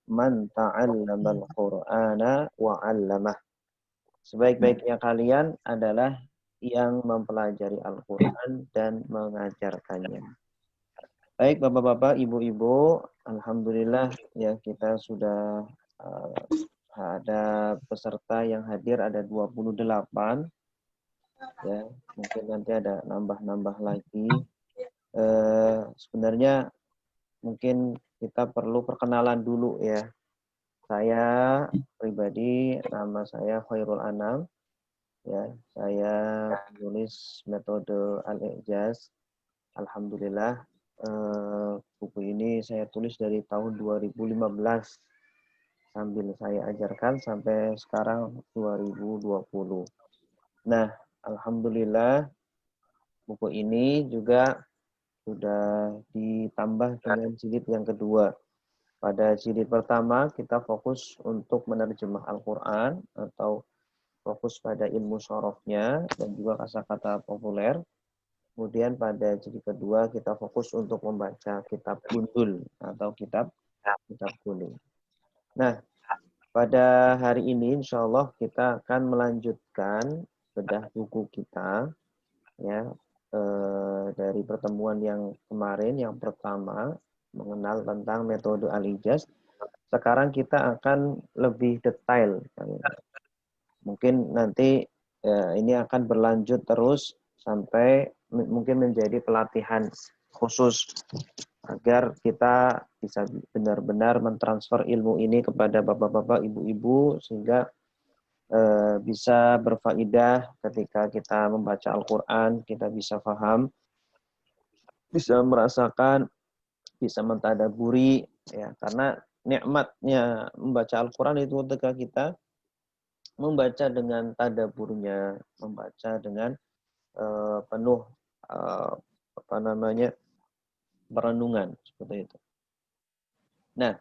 man ta'allamal Qur'ana wa 'allamah. Sebaik-baiknya kalian adalah yang mempelajari Al-Qur'an dan mengajarkannya. Baik Bapak-bapak, Ibu-ibu, alhamdulillah ya kita sudah ada peserta yang hadir ada 28 ya. Mungkin nanti ada nambah-nambah lagi. Sebenarnya mungkin kita perlu perkenalan dulu ya. Saya pribadi, nama saya Khairul Anam. Ya, saya menulis metode Al-I'jaz. Alhamdulillah, buku ini saya tulis dari tahun 2015 sambil saya ajarkan sampai sekarang 2020. Nah, alhamdulillah buku ini juga sudah ditambah dengan jilid yang kedua. Pada jilid pertama kita fokus untuk menerjemah Al-Quran atau fokus pada ilmu sorofnya dan juga kosakata populer. Kemudian pada jilid kedua kita fokus untuk membaca kitab gundul atau kitab kuning. Nah, pada hari ini insya Allah kita akan melanjutkan bedah buku kita ya dari pertemuan yang kemarin yang pertama mengenal tentang metode Al-I'jaz. Sekarang kita akan lebih detail. Mungkin nanti ini akan berlanjut terus sampai mungkin menjadi pelatihan khusus agar kita bisa benar-benar mentransfer ilmu ini kepada bapak-bapak, ibu-ibu sehingga bisa berfaedah ketika kita membaca Al-Quran, kita bisa paham, bisa merasakan, bisa mentadaburi ya, karena nikmatnya membaca Al-Quran itu ketika kita membaca dengan tadaburnya, membaca dengan penuh perenungan seperti itu. Nah,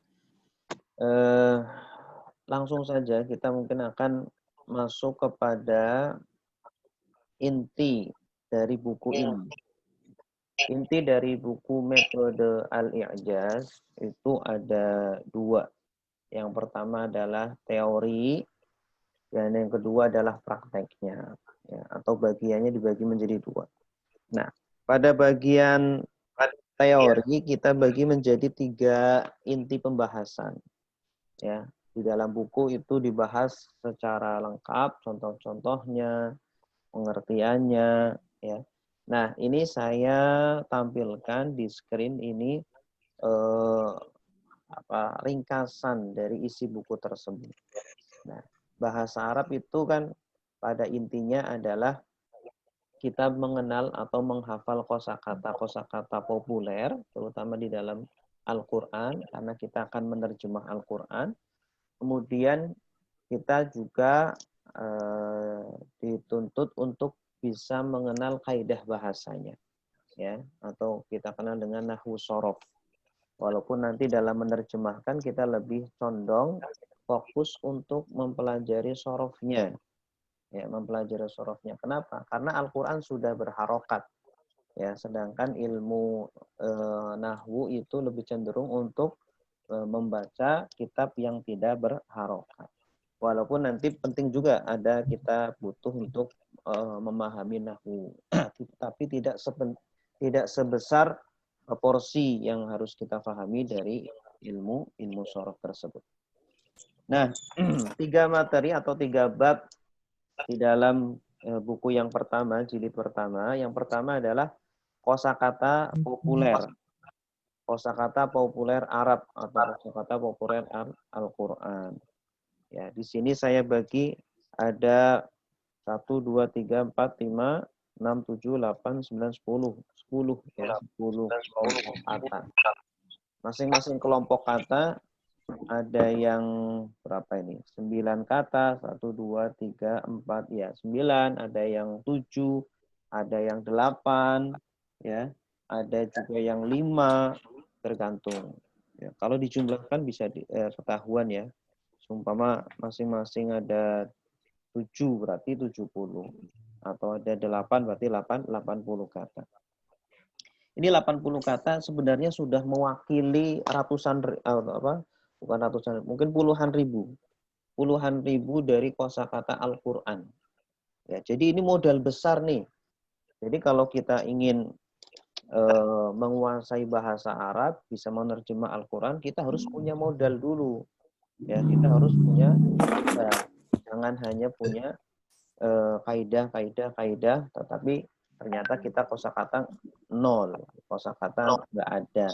langsung saja kita mungkin akan masuk kepada inti dari buku ini. Inti dari buku metode Al-I'jaz itu ada dua. Yang pertama adalah teori, dan yang kedua adalah prakteknya. Ya, atau bagiannya dibagi menjadi dua. Nah, pada bagian teori kita bagi menjadi 3 inti pembahasan. Ya, di dalam buku itu dibahas secara lengkap, contoh-contohnya, pengertiannya, ya. Nah, ini saya tampilkan di screen ini ringkasan dari isi buku tersebut. Nah, bahasa Arab itu kan pada intinya adalah kita mengenal atau menghafal kosakata populer, terutama di dalam Al-Quran, karena kita akan menerjemah Al-Quran. Kemudian kita juga dituntut untuk bisa mengenal kaidah bahasanya, ya, atau kita kenal dengan nahwu shorof. Walaupun nanti dalam menerjemahkan kita lebih condong fokus untuk mempelajari sorofnya, ya, mempelajari sorofnya. Kenapa? Karena Al-Quran sudah berharokat, ya, sedangkan ilmu nahwu itu lebih cenderung untuk membaca kitab yang tidak berharokat. Walaupun nanti penting juga ada kita butuh untuk memahami nahwu, tapi tidak sebesar porsi yang harus kita pahami dari ilmu shorof tersebut. Nah, 3 materi atau 3 bab di dalam buku yang pertama, jilid pertama. Yang pertama adalah kosakata populer. Kosakata populer Arab atau kosakata populer Al-Quran. Ya, di sini saya bagi ada 1, 2, 3, 4, 5, 6, 7, 8, 9, 10. 10 ya, 10 kelompok kata. Masing-masing kelompok kata ada yang berapa ini? 9 kata, 1, 2, 3, 4, ya 9, ada yang 7, ada yang 8, ya, ada juga yang 5, tergantung. Ya, kalau dijumlahkan bisa ketahuan ya. Seumpama masing-masing ada 7 berarti 70. Atau ada 8 berarti 80 kata. Ini 80 kata sebenarnya sudah mewakili bukan ratusan, mungkin puluhan ribu dari kosakata Al-Quran. Ya, jadi ini modal besar nih. Jadi kalau kita ingin menguasai bahasa Arab, bisa menerjemah Al-Quran, kita harus punya modal dulu. Ya, kita harus punya modal. Jangan hanya punya kaidah, tetapi ternyata kita kosakata nol, kosakata nggak ada.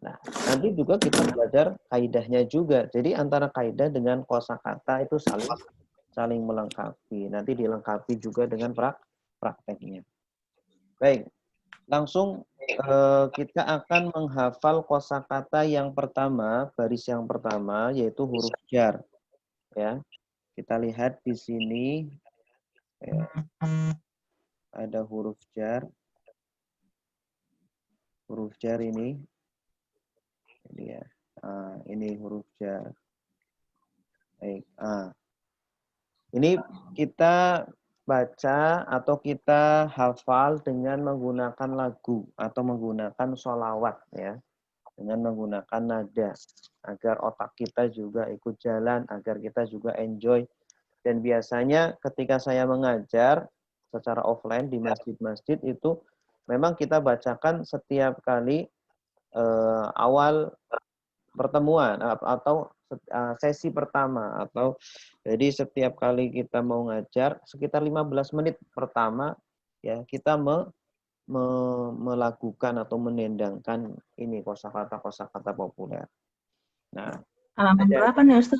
Nah, nanti juga kita belajar kaidahnya juga. Jadi antara kaidah dengan kosakata itu saling melengkapi. Nanti dilengkapi juga dengan prakteknya. Baik, langsung kita akan menghafal kosakata yang pertama, baris yang pertama, yaitu huruf jar. Ya, kita lihat di sini ya, ada huruf jar. Huruf jar ini ya. Ini huruf jar. Baik. Ini kita baca atau kita hafal dengan menggunakan lagu atau menggunakan sholawat ya, dengan menggunakan nada agar otak kita juga ikut jalan, agar kita juga enjoy. Dan biasanya ketika saya mengajar secara offline di masjid-masjid itu memang kita bacakan setiap kali awal pertemuan atau sesi pertama, atau jadi setiap kali kita mau ngajar sekitar 15 menit pertama ya kita melakukan atau menendangkan ini kosakata populer. Nah, Halaman berapa nih Ustaz?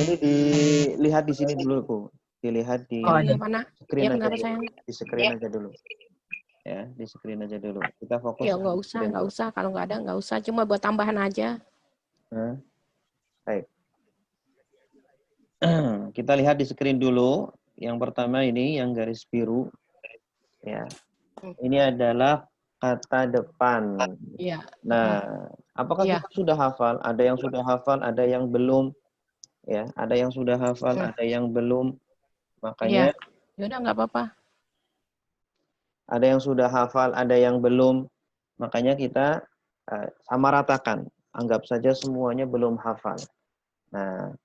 ini dilihat di sini dulu Bu. Dilihat di Mana? screen Ya aja kenapa dulu. sayang? Di screen aja dulu. Ya, di screen aja dulu. Kita fokus Ya di screen nggak dulu. usah. Kalau nggak ada nggak usah. Cuma buat tambahan aja. Nah, baik. Kita lihat di screen dulu. Yang pertama ini yang garis biru. Ya. Ini adalah kata depan. Iya. Nah, apakah Iya. kita sudah hafal? Ada yang sudah hafal, ada yang belum. Ya, ada yang sudah hafal, ada yang belum. Iya. Makanya Yaudah nggak apa-apa. ada yang sudah hafal, ada yang belum. Makanya kita samaratakan. Anggap saja semuanya belum hafal. Nah,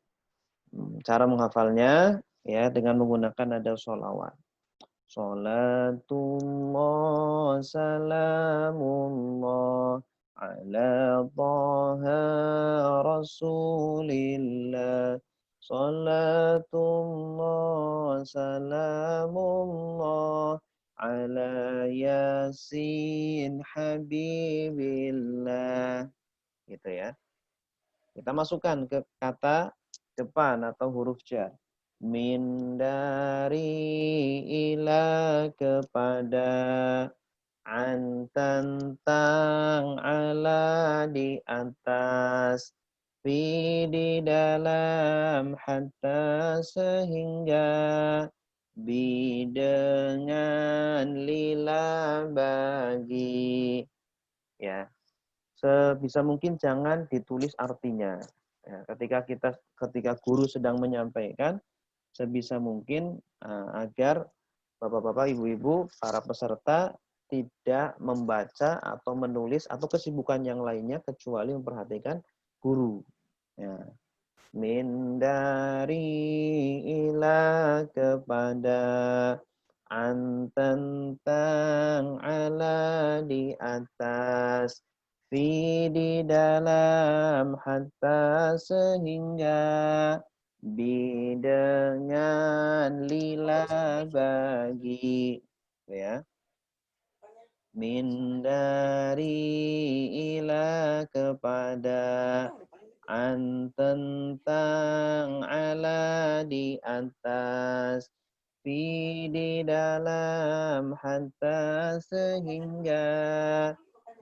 cara menghafalnya ya dengan menggunakan nada sholawat. Salatullah salamullah ala taha rasulillah. Salatullah salamullah ala yasin habibillah. Gitu ya. Kita masukkan ke kata depan atau huruf jar. Min dari ila kepada, an tentang, ala di atas, fi di dalam, hatta sehingga, bi dengan, lila bagi. Ya, sebisa mungkin jangan ditulis artinya. Ya, ketika guru sedang menyampaikan, sebisa mungkin agar bapak-bapak, ibu-ibu, para peserta tidak membaca atau menulis atau kesibukan yang lainnya kecuali memperhatikan guru. Ya. Min dari ila kepada, an tentang, ala di atas, fi di dalam, hatta sehingga, bi dengan, lila bagi. Ya. Min dari ila kepada, an tentang, ala di atas, fi di dalam, hatta sehingga,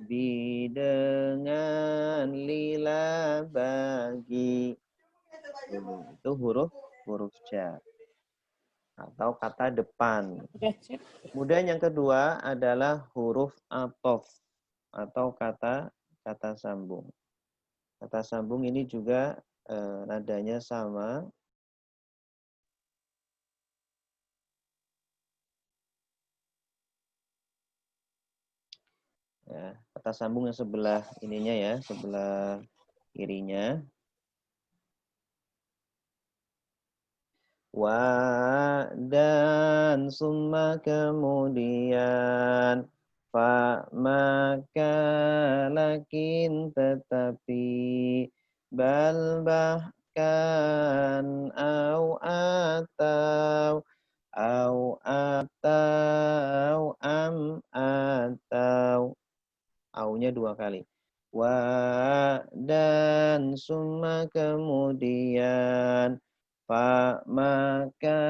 bi dengan, lila bagi. Itu huruf jar atau kata depan. Kemudian yang kedua adalah huruf athof atau kata sambung. Kata sambung ini juga nadanya sama. Ya, kata sambung yang sebelah ininya ya, sebelah kirinya. Wa dan summa kemudian fa maka lakin tetapi bal bahkan au atau am atau aunya 2 kali. Wa dan summa kemudian fa maka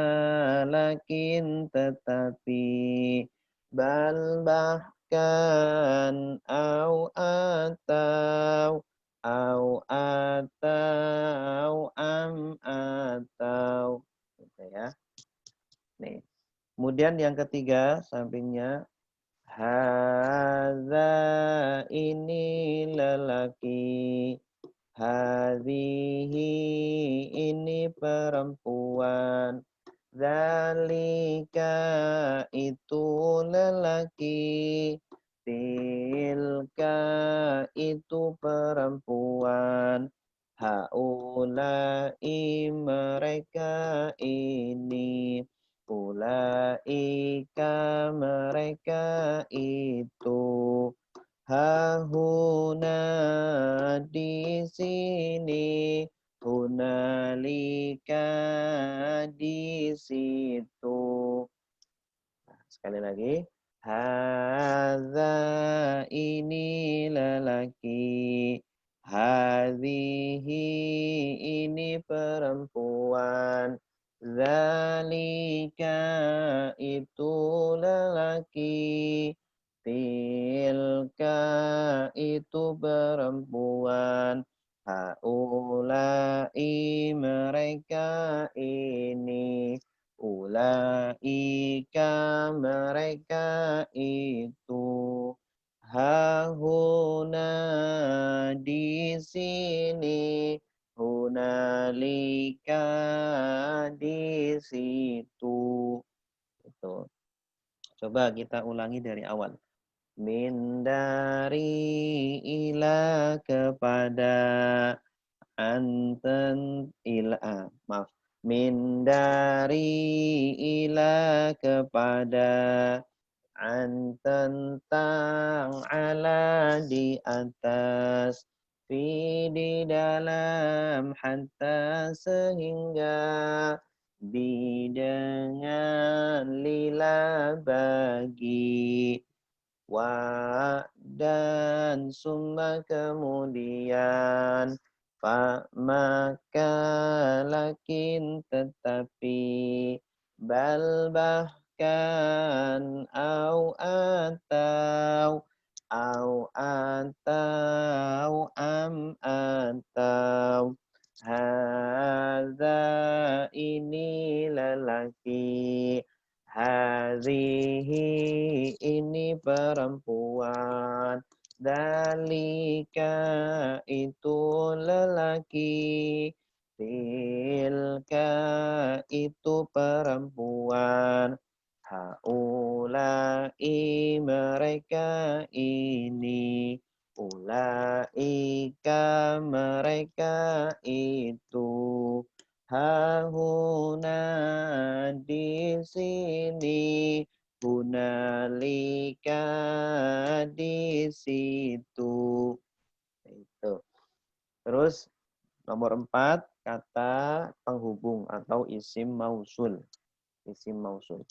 lakin tetapi bal bahkan au atau am atau gitu ya. Nih. Kemudian yang ketiga sampingnya hadza ini lelaki. Hadhihi ini perempuan. Zalika itu lelaki. Tilka itu perempuan. Haulai mereka ini. Ulaika mereka itu. Hahuna di sini, hunalika di situ. Nah, sekali lagi, hadza ini lelaki, hadhihi ini perempuan, zalika itu lelaki. Tilka itu perempuan. Haulai mereka ini. Ulaika mereka itu. Hahuna di sini. Hunalika di situ. Itu. Coba kita ulangi dari awal. Min dari ila kepada anten ila maaf min dari ila kepada an tentang ala di atas fi di dalam hatta sehingga bi dengan lila bagi wa dan summa kemudian fa maka lakin tetapi bal bahkan au atau am atau hadza ini lelaki. Hazihi ini perempuan. Dalika itu lelaki. Tilka itu perempuan. Haulai mereka ini. Ulaika mereka itu. Hahuna di sini, hunalika di situ. Itu. Terus nomor 4 kata penghubung atau isim mausul. Isim mausul.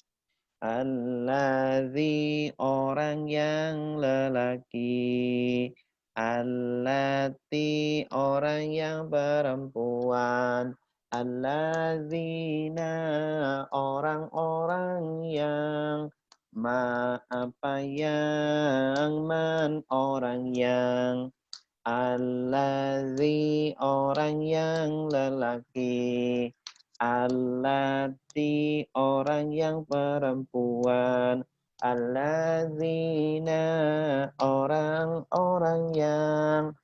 Alladzi orang yang lelaki. Allati orang yang perempuan. Alladzina orang-orang yang apa yang man orang yang alladzi orang yang lelaki allati orang yang perempuan alladzina orang-orang yang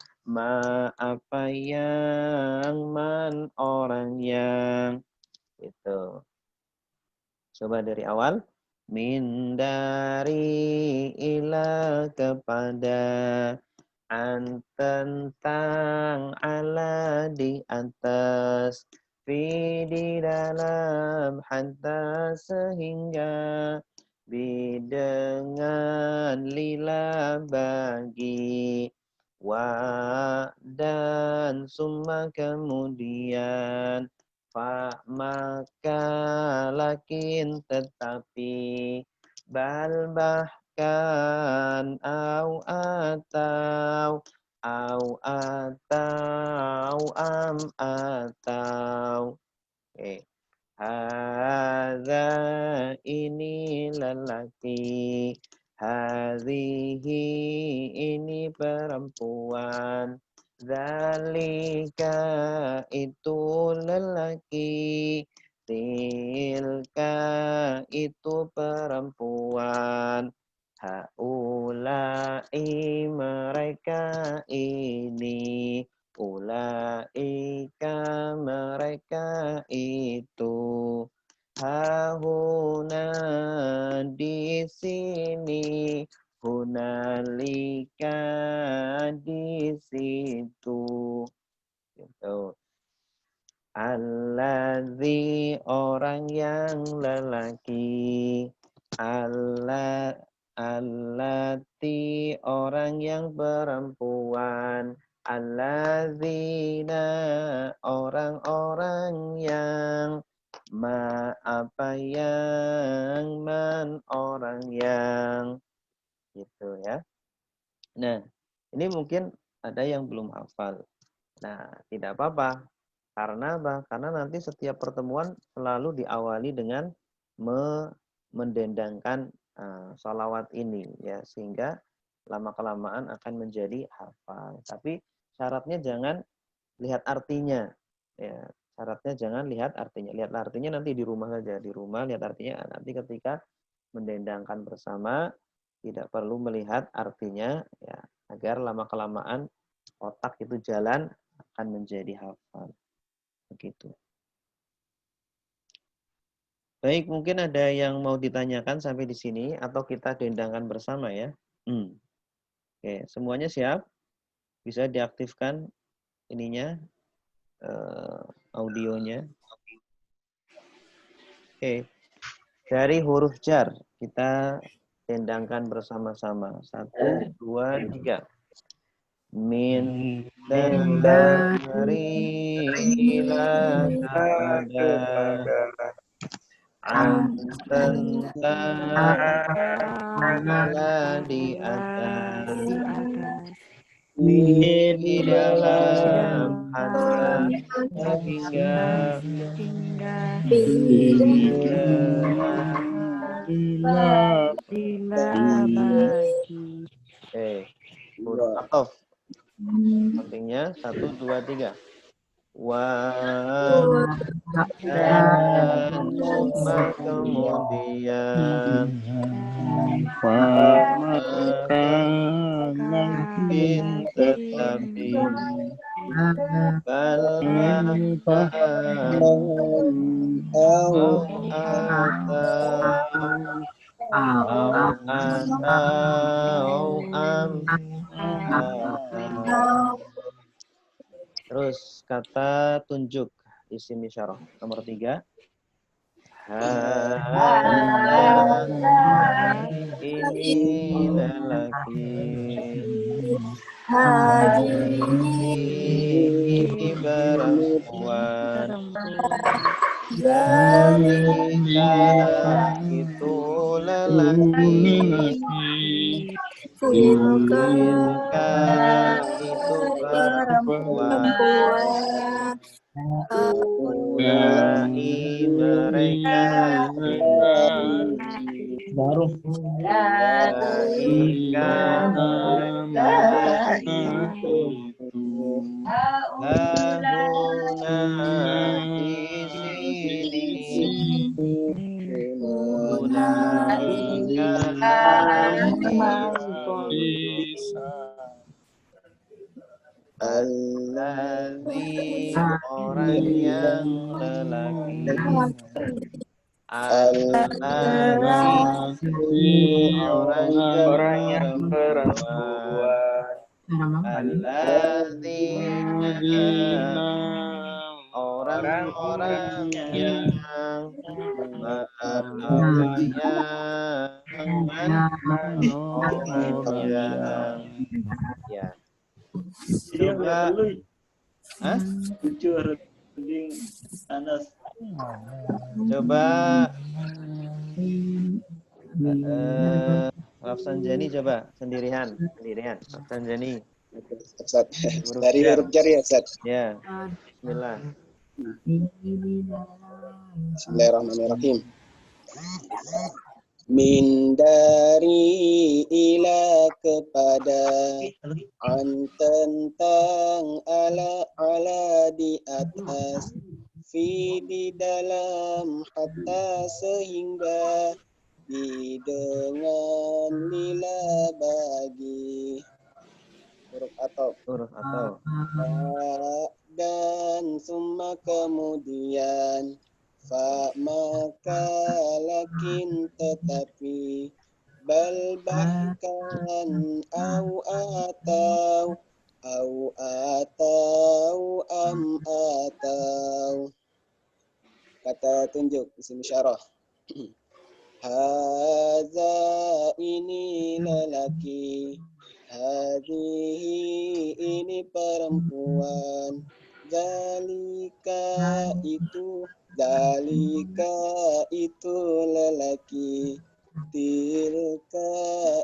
apa yang man orang yang itu. Coba dari awal. Min dari ila kepada tentang ala di atas, fi di dalam, hatta sehingga, bi dengan, lila bagi, wa dan summa kemudian, fa maka lakin tetapi, bal bahkan, au atau am atau. Oke. Hadza ini lelaki, hadhihi ini perempuan, zalika itu lelaki, tilka itu perempuan, haulai mereka ini, ulaika mereka itu, hahuna di sini, hunalika di situ. Gitu. Alladzi orang yang lelaki, allati orang yang perempuan, alladzina orang-orang yang, apa yang, man orang yang, gitu ya. Nah, ini mungkin ada yang belum hafal. Nah, tidak apa-apa. Karena apa? Karena nanti setiap pertemuan selalu diawali dengan mendendangkan sholawat ini ya, sehingga lama-kelamaan akan menjadi hafal. Tapi syaratnya jangan lihat artinya. Ya, syaratnya jangan lihat artinya. Lihat artinya nanti di rumah saja. Di rumah lihat artinya. Nanti ketika mendendangkan bersama tidak perlu melihat artinya ya, agar lama-kelamaan otak itu jalan akan menjadi hafal. Begitu. Baik, mungkin ada yang mau ditanyakan sampai di sini atau kita dendangkan bersama ya. Oke, semuanya siap? Bisa diaktifkan ininya, audionya. Oke, dari huruf jar kita dendangkan bersama-sama. 1, 2, 3. Min dari ila kepada, tentang ala di atas, di dalam hatta sehingga, bila bagi. huruf atof pentingnya 1, 2, 3. Wa dan summa kemudian, lakin tetapi, bal bahkan, au atau am atau. Terus kata tunjuk isim isyarah nomor 3. Ini lelaki, ini perempuan, zalika itu lelaki, tilka itu perempuan, ulai mereka baru ulaika mereka itu, lahuna di sini, ulaika bisa. Alladzi orang yang lelaki, Alladzi, Laki, orang yang orang yang perempuan, perempuan, Alladzina, Alladzina orang-orang yang orang yang ya. Coba coba Rafsanjani coba sendirian. Rafsanjani. Dari huruf jar ya, Ustaz. Ya. Bismillah. Bismillahirrahmanirrahim. Min dari ila kepada, an tentang, ala di atas, fi di dalam, hatta sehingga, di dengan, lila bagi, huruf atau dan summa kemudian, fa maka lakin tetapi, bal bahkan, au atau am atau, kata tunjuk isim isyarah. Haza ini lelaki, hadhihi ini perempuan, zalika itu lelaki, tilka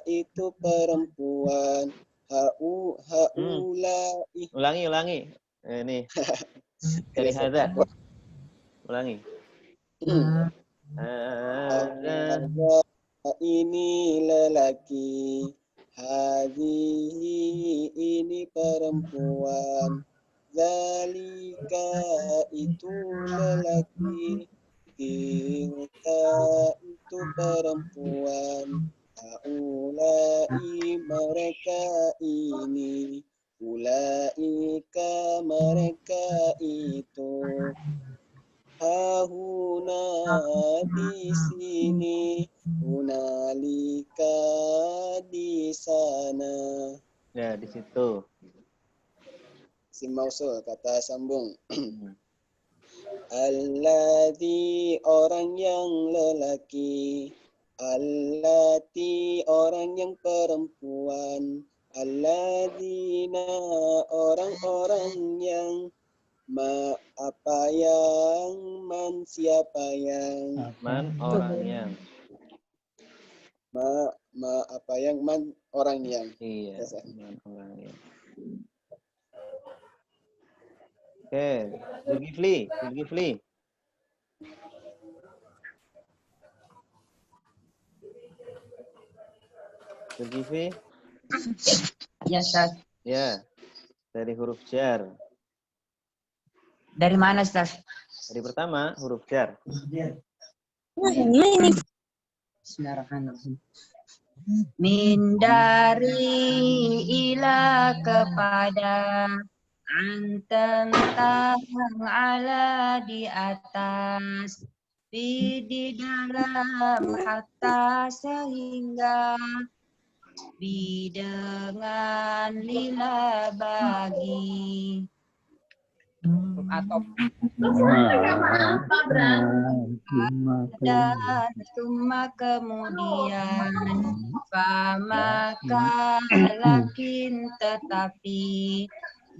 itu perempuan, haulai. Ulangi. Ini dari hadza. Ulangi. Hadza ini lelaki, hadhihi ini perempuan, zalika itu lelaki, tilka itu perempuan, haulai mereka ini, ulaika mereka itu, hahuna di sini, hunalika di sana. Ya, di situ. Isim mausul, kata sambung. Alladzi orang yang lelaki, allati orang yang perempuan, alladzina orang-orang yang, ma apa yang, man siapa yang, Man orang yang. ma apa yang, man orang yang. Iya, Yes, man orang yang. Oke, Zulkifli. Zulkifli? Ya, Ustaz. Ya, dari huruf jar. Dari mana, Ustaz? Dari pertama, huruf jar. Bismillahirrahmanirrahim. Min dari ila kepada, an tentang, ala di atas, fi di dalam, hatta sehingga, bi dengan, lila bagi, atau dan summa kemudian, fa maka lakin tetapi,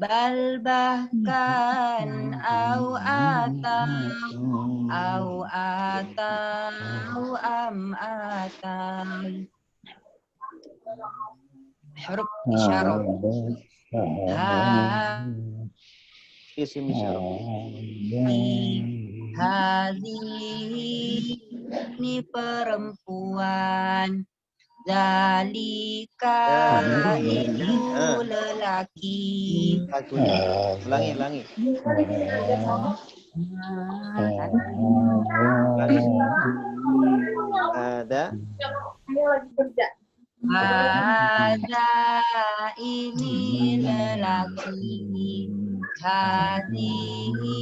bal bahkan, au atau am atau, huruf isyarah. Isim isyarah. Hadhihi ini perempuan, zalika itu lelaki. Ulangi. Ada. Ada ini lelaki, hadhihi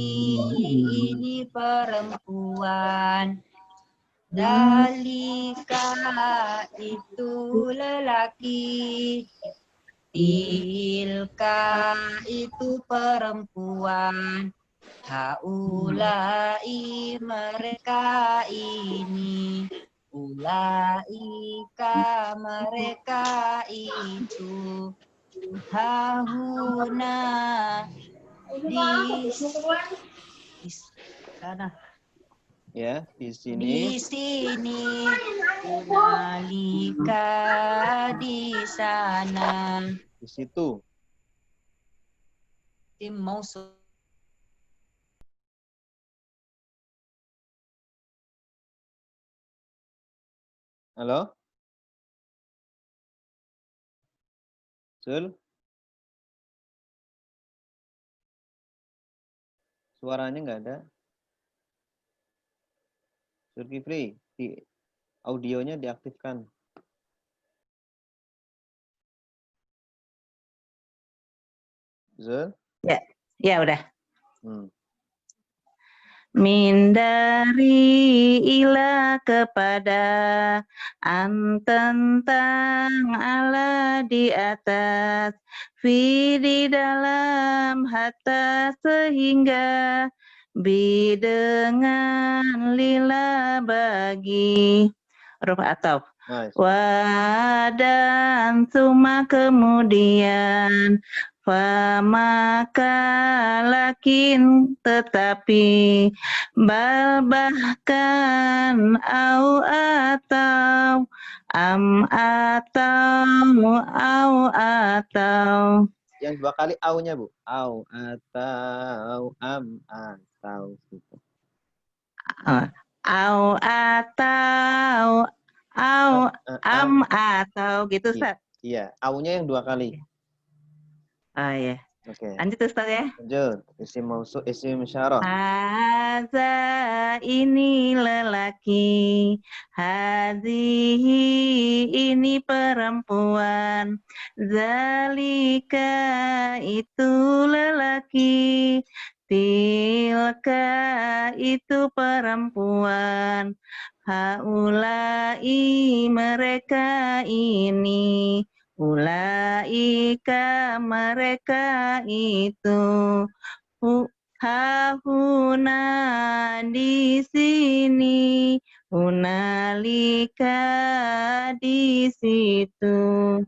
ini perempuan, dalika itu lelaki, Tilka itu perempuan. Haulai mereka ini. Ulaika mereka itu. Hahuna di sana. Ya, di sini. Di sini. Hunalika di sana. Di situ. Tim mausul. Halo? Sul? Suaranya nggak ada. Zulkifli, di audionya diaktifkan. Zul? Ya udah. Min dari ila kepada, an tentang, ala di atas, fi di dalam, hatta sehingga, bi dengan, lila bagi, huruf ataf. Nice. Dan suma kemudian, maka lakin tetapi, bal bahkan, au atau, am atau. Yang dua kali au-nya, Bu. Au atau am atau gitu. Au atau, am atau gitu, Ustaz. Iya, au-nya yang dua kali. Oh ya. Oke. Lanjut Ustaz ya. Lanjut. Isim mausul, isim isyarah. Haza ini lelaki, hazihi ini perempuan, zalika itu lelaki, tilka itu perempuan, haulai mereka ini, ulaika mereka itu. Hahuna di sini, hunalika di situ.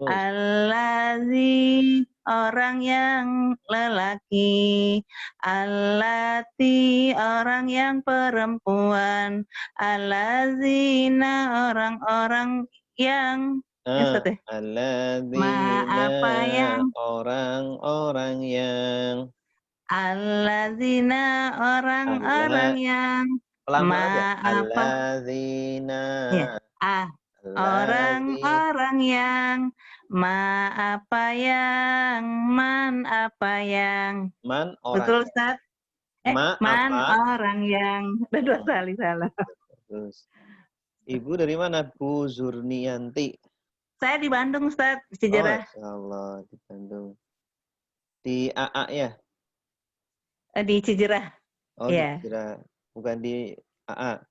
Allazi orang yang lelaki, allati orang yang perempuan, allazina orang-orang yang apa yang orang-orang yang allazina orang-orang yang allazina ya. Orang-orang yang apa yang man apa yang betul Ustaz? Man orang yang udah dua kali salah. Terus. Ibu dari mana, Bu Zurnianti? Saya di Bandung Ustaz, di Cijerah. Allah, di Bandung. Di AA ya? Di Cijerah. Oh, ya. Di Cijerah. Bukan di AA?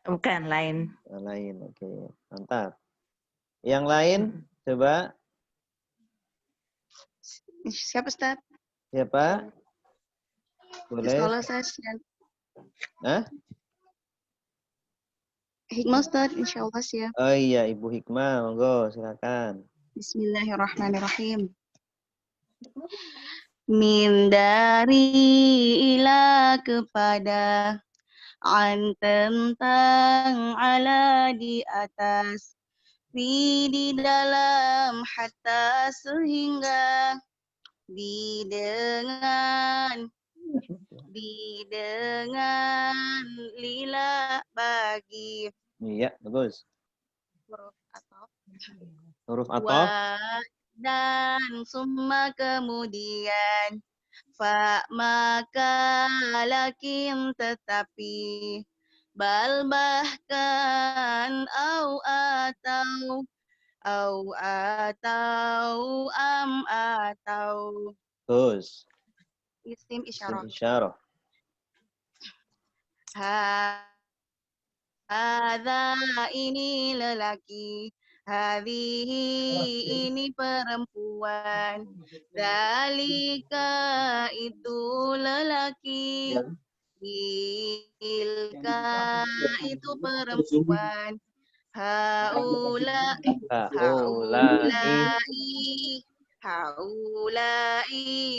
Bukan, lain. Lain, oke. Mantap. Yang lain, coba. Siapa, Ustaz? Siapa? Boleh. Sekolah saya. Hah? Hikmah, Ustaz, insya Allah siap. Oh iya, Ibu Hikmah, monggo, silakan. Bismillahirrahmanirrahim. Min dari ila kepada, an tentang, ala di atas, fi di dalam, hatta sehingga, di dengan, lila bagi. Iya, bagus. Huruf ataf. Dan summa kemudian, fa maka lakin tetapi, bal bahkan, au atau, am atau. Terus. Isim isyarah. Isyarah. Hadza ini lelaki, Hadhihi ini perempuan. Dalika itu lelaki. Tilka itu perempuan. Haulai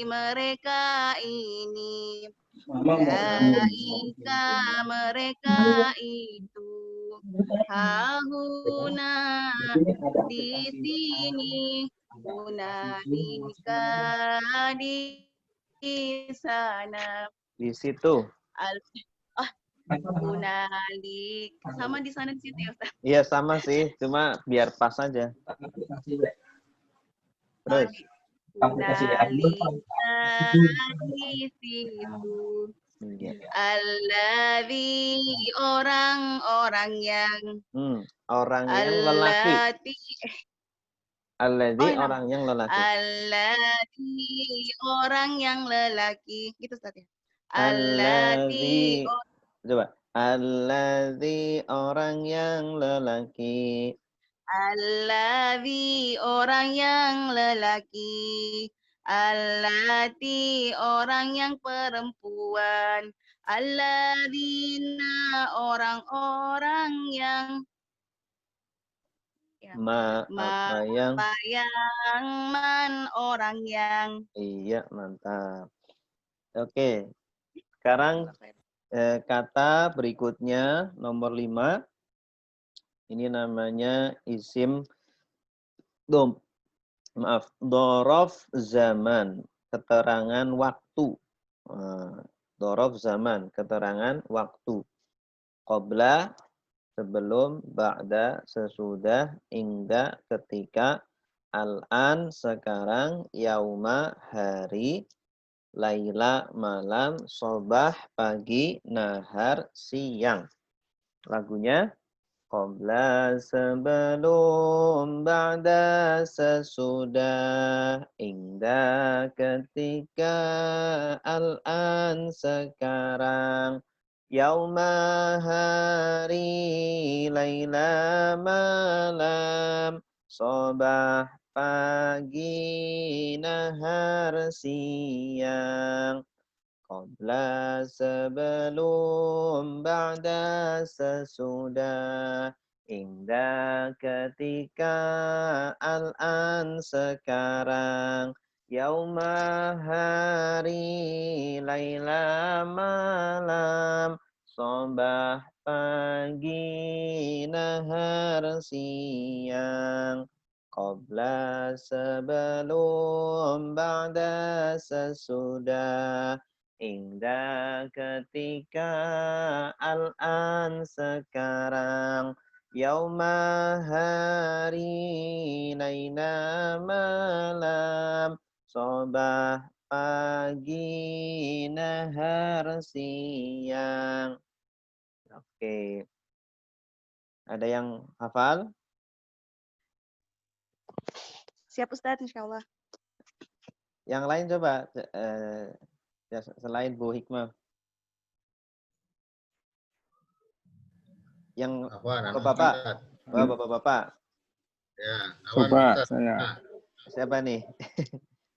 mereka ini. Ulaika mereka itu. Hahuna di sini. Hunalika di sana. Di situ. Hunalik sama di sana di situ ya Ustaz. Iya sama sih, cuma biar pas aja. Terus. Hunalika di situ. Alladzi orang-orang yang. Orang yang lelaki. Alladzi Oh, orang yang lelaki. Alladzi orang yang lelaki. Gitu Ustaz ya. Alladzi. Coba. Alladzi orang yang lelaki. Alladzi orang yang lelaki. Allati orang yang perempuan. Alladzina orang-orang yang. Apa yang man orang yang. Iya, mantap. Oke. Sekarang kata berikutnya nomor 5. Ini namanya isim dhorof zaman, keterangan waktu. Dhorof zaman, keterangan waktu. Qabla sebelum, ba'da sesudah, inda ketika, al-an sekarang, yauma hari, laila malam, sobah pagi, nahar siang. Lagunya qabla sebelum, ba'da sesudah, inda ketika, al-an sekarang, yauma hari, laila malam, sobah pagi, nahar siang. Qabla sebelum, ba'da sesudah, inda ketika, al-an sekarang, yauma hari, laila malam, sobah pagi, nahar siang. Qabla sebelum, ba'da sesudah, inda ketika, al-an sekarang, yauma hari, laila malam, sobah pagi, nahar siang. Oke. Ada yang hafal? Siap Ustaz, insyaallah. Yang lain coba. Ya, selain Bu Hikmah. Yang bapak-bapak. Bapak-bapak. Ya, coba saya. Siapa nih?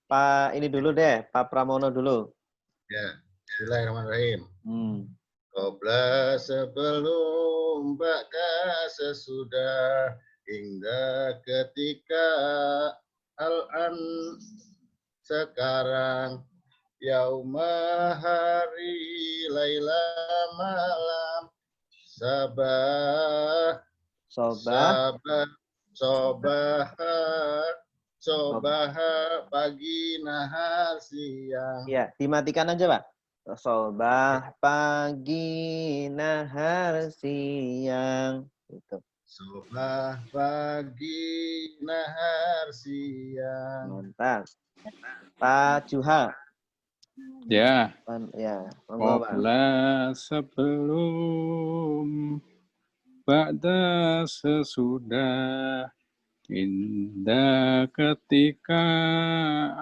Pak ini dulu deh, Pak Pramono dulu. Ya, bismillahirrahmanirrahim. Qabla sebelum, ba'da sesudah, hingga ketika, al-an sekarang, yauma hari, laila malam, sobah pagi, nahar siang. Ya, dimatikan aja Pak. Sobah pagi, nahar siang. Gitu. Sobah pagi, nahar siang. Mantap. Pak Juha. Ya. Ya, Qabla sebelum, ba'da sesudah, inda ketika,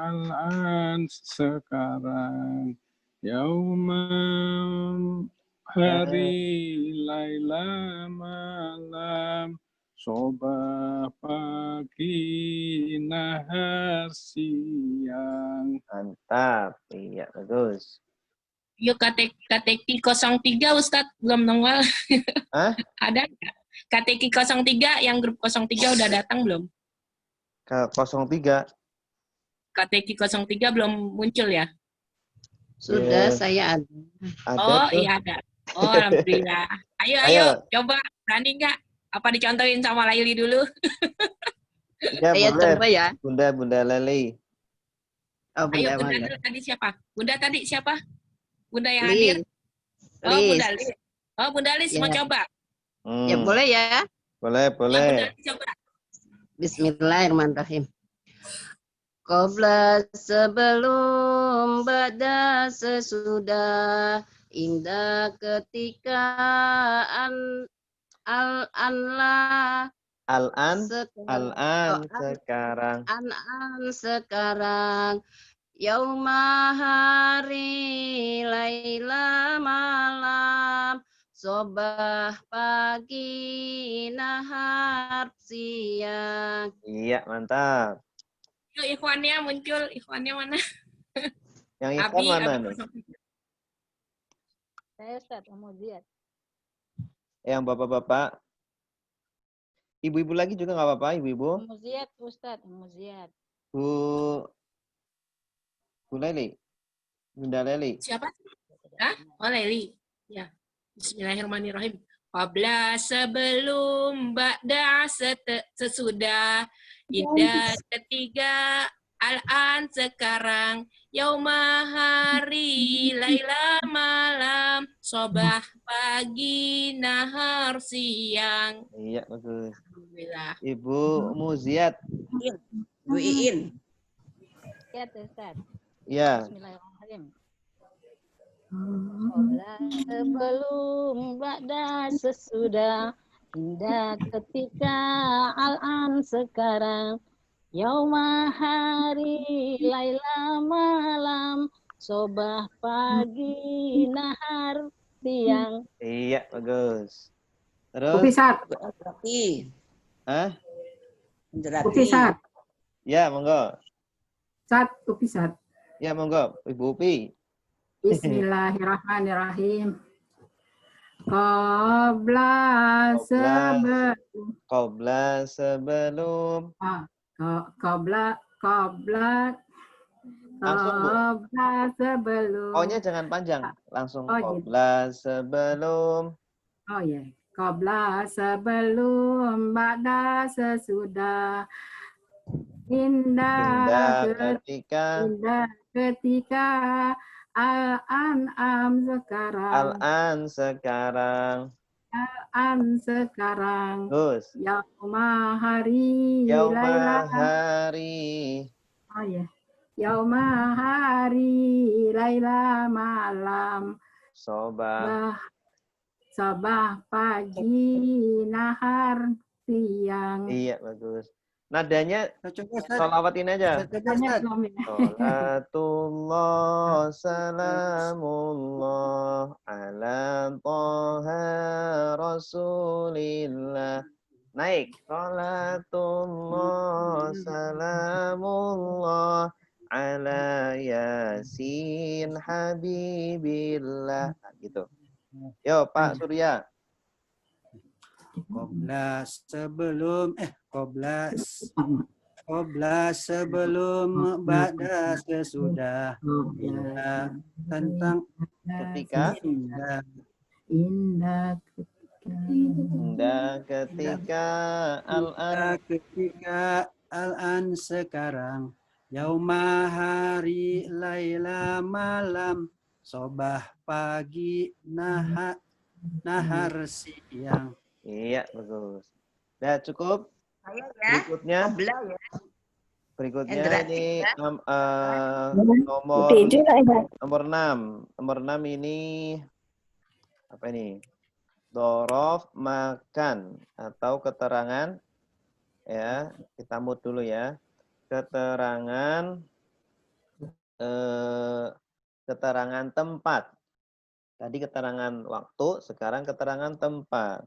al-an sekarang, yauma hari, laila malam, sobah, pagi, nahar, siang. Mantap. Iya, bagus. Yuk KTK 03 Ustadz belum nongol. Hah? Ada nggak? KTK 03 yang grup 03 udah datang belum? Ke 03. KTK 03 belum muncul ya? Sudah, Ya, saya ada. ada Oh tuh. iya ada. Oh alhamdulillah. Ayo Ayo. coba berani nggak? Apa dicontohin sama Laili dulu? Ya, Saya boleh. coba ya. Bunda Leli. Oh, Ayo Bunda Bunda mana? tadi siapa? Bunda tadi siapa? Bunda yang Lis. hadir? Oh Bunda Lis. Lis. Oh Bunda Lis Ya. mau coba? Ya boleh ya. Boleh, Ya Bunda boleh. Lis coba. Bismillahirrahmanirrahim. Qabla sebelum, ba'da sesudah, indah ketika, al-anlah, Al-an, sekarang, sekarang. an sekarang, yauma hari, laila malam, sobah pagi, nahar siang. Iya, mantap. Yuk ikhwannya muncul. Ikhwannya mana? Yang ikhwan mana nih? Saya Ustaz, mau lihat. Yang bapak-bapak. Ibu-ibu lagi juga nggak apa-apa, ibu-ibu. Muziat Ustaz, Muziat. Bu Leli. Bunda Leli. Siapa? Hah? Oh Leli. Ya. Bismillahirrahmanirrahim. Qabla sebelum, ba'da sesudah, indah ketiga, al-an sekarang, yauma hari, laila malam, sobah pagi, nahar siang. Iya, bagus. Alhamdulillah. Ibu Muziat. Bu Iin. Ya Ustaz. Iya. Bismillahirrahmanirrahim. Qabla sebelum, ba'da sesudah, indah ketika, al-an sekarang, yauma hari, laila malam, sobah pagi, nahar siang. Iya, bagus. Upi Terus? Sat. Berarti. Hah? Upi Sat. Ya, monggo. Sat, Upi Sat. Ya, monggo. Ibu Upi. Bismillahirrahmanirrahim. Qabla sebelum. Qabla Langsung, Bu. sebelum. Oh-nya jangan panjang. Langsung Oh, qabla sebelum. Oh ya. Qabla sebelum, ba'da sesudah. Indah ketika, al-an'am sekarang. Al-an sekarang. Al-an sekarang. Terus. Yauma hari. Yauma hari. Oh ya. Yauma hari, laila malam. Sobah Pagi, nahar siang. Iya, bagus. Nadanya sholawatin aja. Sholatullah salamullah ala toha rasulillah. Naik. Sholatullah salamullah ala yasin habibillah. Nah, gitu. Yo, Pak Surya. Qabla sebelum, ba'da sesudah, indah tentang ketika, al-an sekarang, yauma hari, laila malam, sobah pagi, nahar siang. Iya, bagus. Nah, cukup. Berikutnya. Berikutnya ini nomor 6. Nomor 6 ini apa ini? Dorof makan atau keterangan, ya, kita mute dulu ya. Keterangan tempat. Tadi keterangan waktu, sekarang keterangan tempat.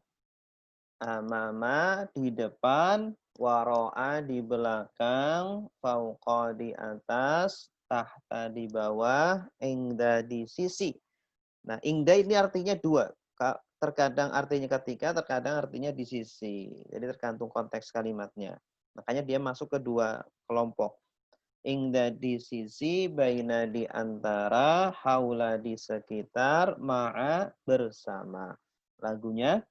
Amama di depan, waro'a di belakang, fauqa di atas, tahta di bawah, ingda di sisi. Nah, ingda ini artinya dua. Terkadang artinya ketika, terkadang artinya di sisi. Jadi tergantung konteks kalimatnya. Makanya dia masuk ke dua kelompok. Ingda di sisi, baina di antara, haula di sekitar, ma'a bersama. Lagunya,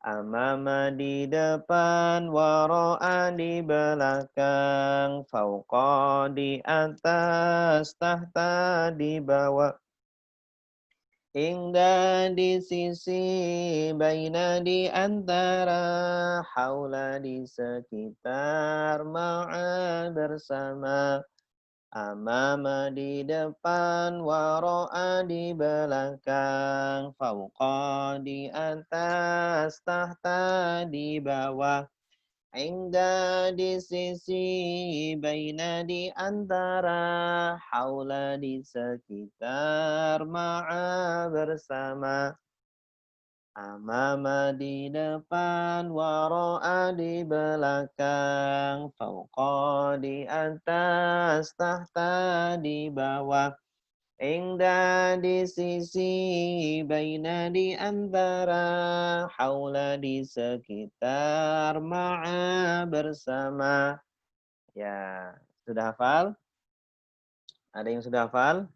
amama di depan, waro'a di belakang, fauqa di atas, tahta di bawah. Ingda di sisi, baina di antara, haula di sekitar, ma'a bersama. Amama di depan, waro'a di belakang, fauqa di atas, tahta di bawah. Ingda di sisi, baina di antara, haula di sekitar, ma'a bersama. Amama di depan, waro'a di belakang, fauqa di atas, tahta di bawah. Ingda di sisi, baina di antara, haula di sekitar, ma'a bersama. Ya, sudah hafal? Ada yang sudah hafal?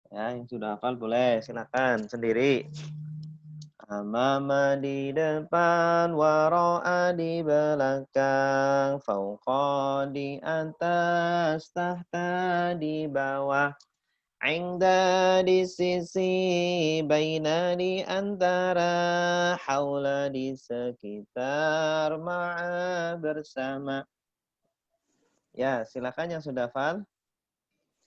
Ya, yang sudah hafal boleh, silakan sendiri. Amama di depan, waro'a di belakang, fauqa di atas, tahta di bawah. Ingda di sisi, baina di antara, haula di sekitar, ma'a bersama. Ya, silakan yang sudah hafal.